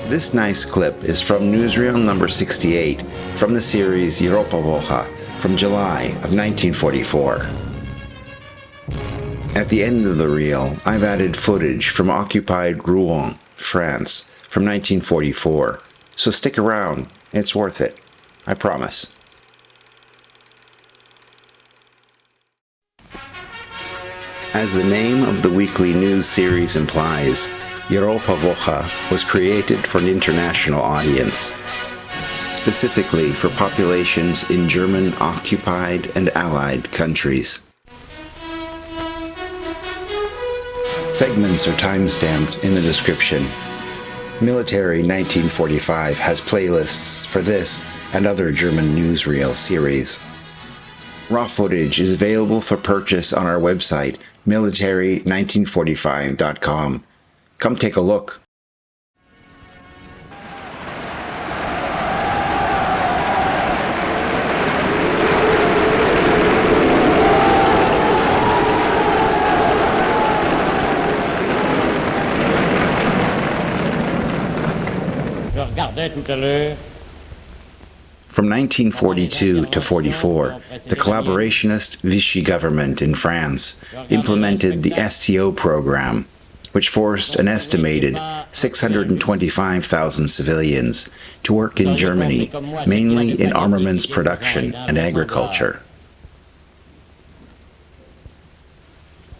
This nice clip is from NEWSREEL number 68 from the series Europa Woche from July of 1944. At the end of the reel, I've added footage from occupied Rouen, France, from 1944, so stick around, it's worth it, I promise. As the name of the weekly news series implies, Europa Woche was created for an international audience, specifically for populations in German-occupied and Allied countries. Segments are time-stamped in the description. Military 1945 has playlists for this and other German newsreel series. Raw footage is available for purchase on our website, military1945.com. Come take a look. From 1942 to 44, the collaborationist Vichy government in France implemented the STO program, which forced an estimated 625,000 civilians to work in Germany, mainly in armaments production and agriculture.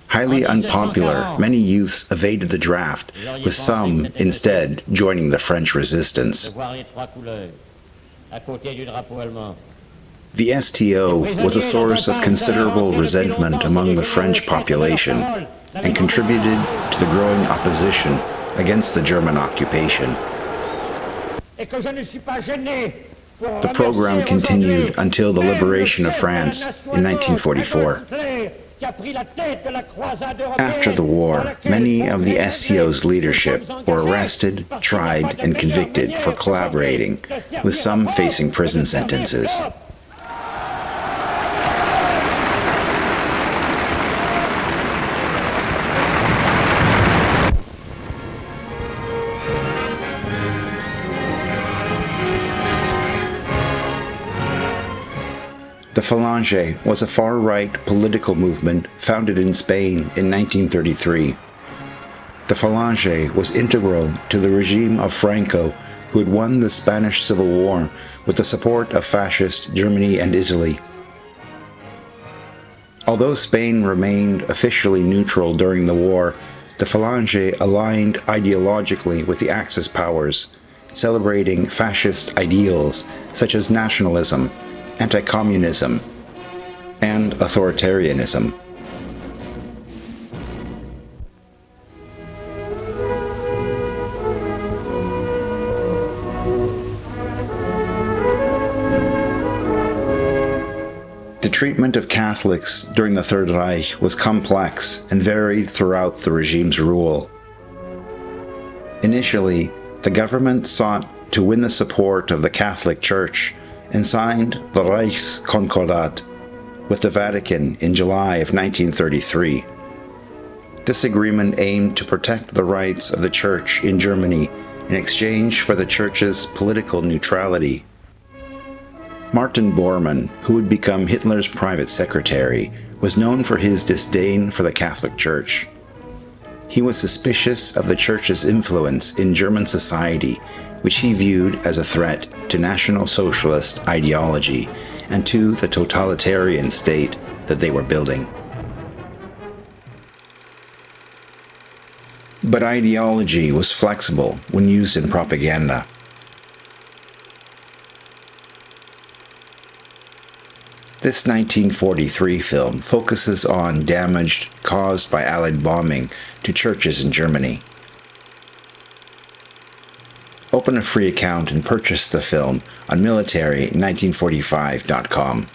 Highly unpopular, many youths evaded the draft, with some instead joining the French resistance. The STO was a source of considerable resentment among the French population and contributed to the growing opposition against the German occupation. The program continued until the liberation of France in 1944. After the war, many of the STO's leadership were arrested, tried, and convicted for collaborating, with some facing prison sentences. The Falange was a far-right political movement founded in Spain in 1933. The Falange was integral to the regime of Franco, who had won the Spanish Civil War with the support of fascist Germany and Italy. Although Spain remained officially neutral during the war, the Falange aligned ideologically with the Axis powers, celebrating fascist ideals such as nationalism, anti-communism, and authoritarianism. The treatment of Catholics during the Third Reich was complex and varied throughout the regime's rule. Initially, the government sought to win the support of the Catholic Church and signed the Reichskonkordat with the Vatican in July of 1933. This agreement aimed to protect the rights of the Church in Germany in exchange for the Church's political neutrality. Martin Bormann, who would become Hitler's private secretary, was known for his disdain for the Catholic Church. He was suspicious of the Church's influence in German society, which he viewed as a threat to National Socialist ideology and to the totalitarian state that they were building. But ideology was flexible when used in propaganda. This 1943 film focuses on damage caused by Allied bombing to churches in Germany. Open a free account and purchase the film on military1945.com.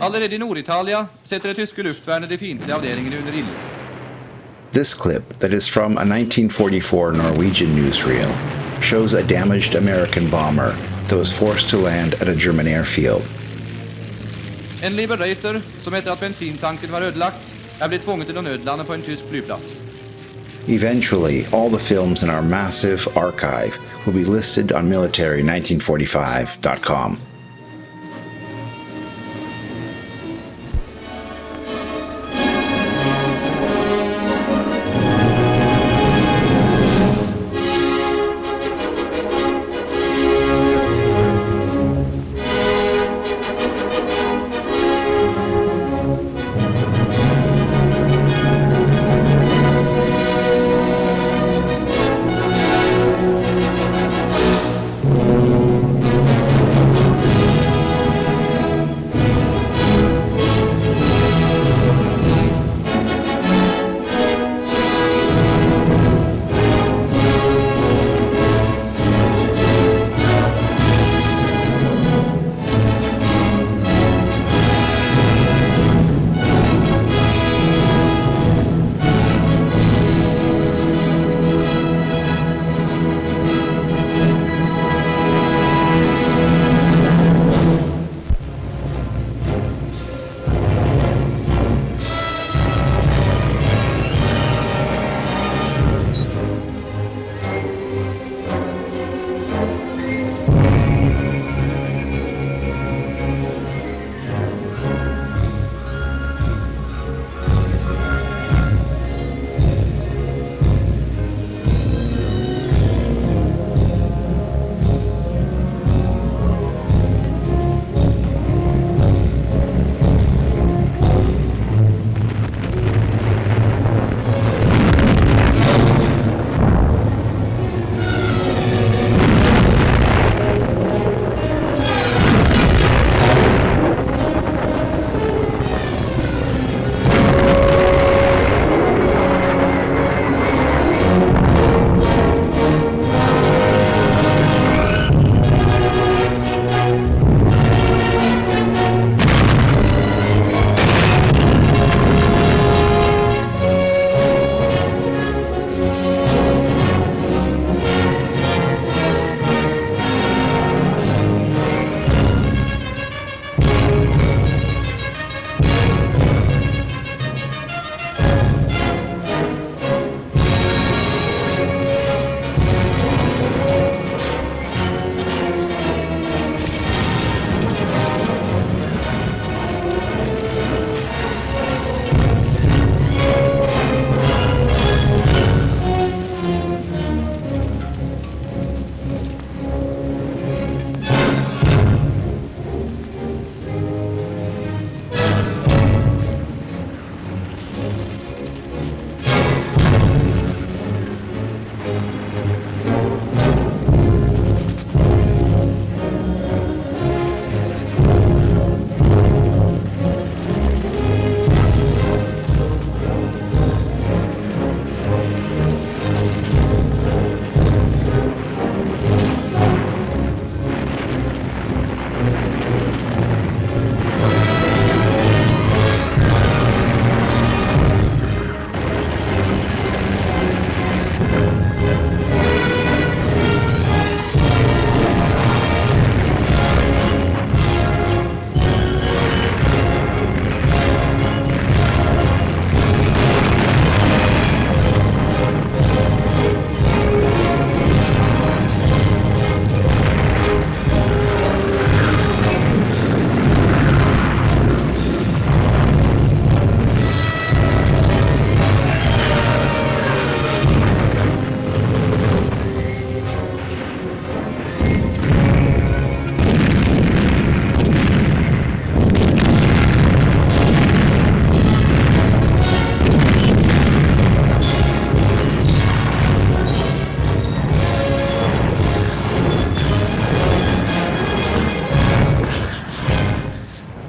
Allerede i Norditalia sätter det tyska luftvärnet de fientliga avdelningen under ild. This clip, that is from a 1944 Norwegian newsreel, shows a damaged American bomber that was forced to land at a German airfield. En liberator, som efter att bensintanken var ödelagt, blivit tvungen till att nödlanda på en tysk flygplats. Eventually, all the films in our massive archive will be listed on military1945.com.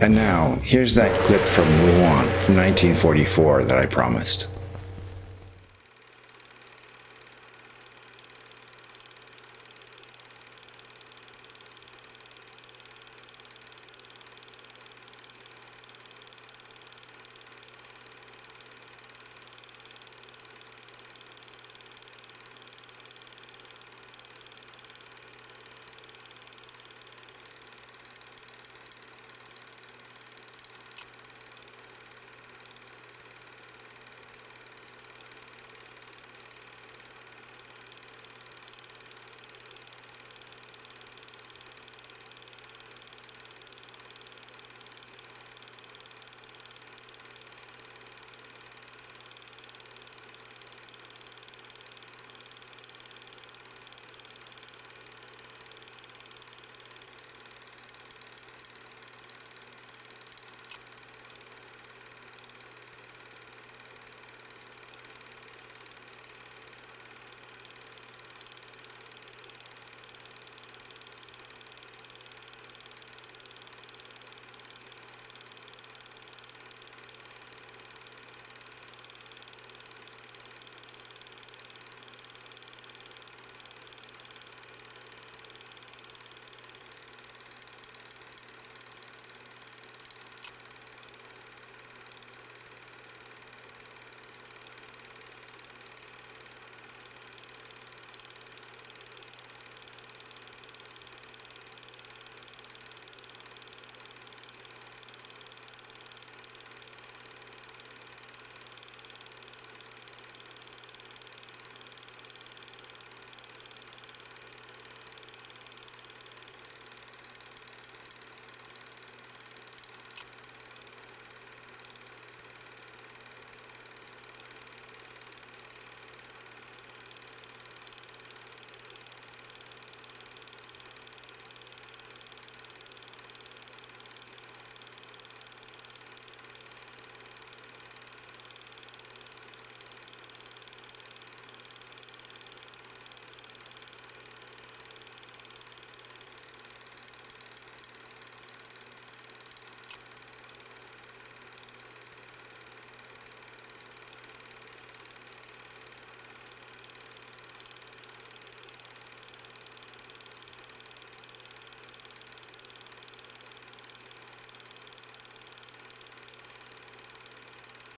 And now, here's that clip from Rouen from 1944 that I promised.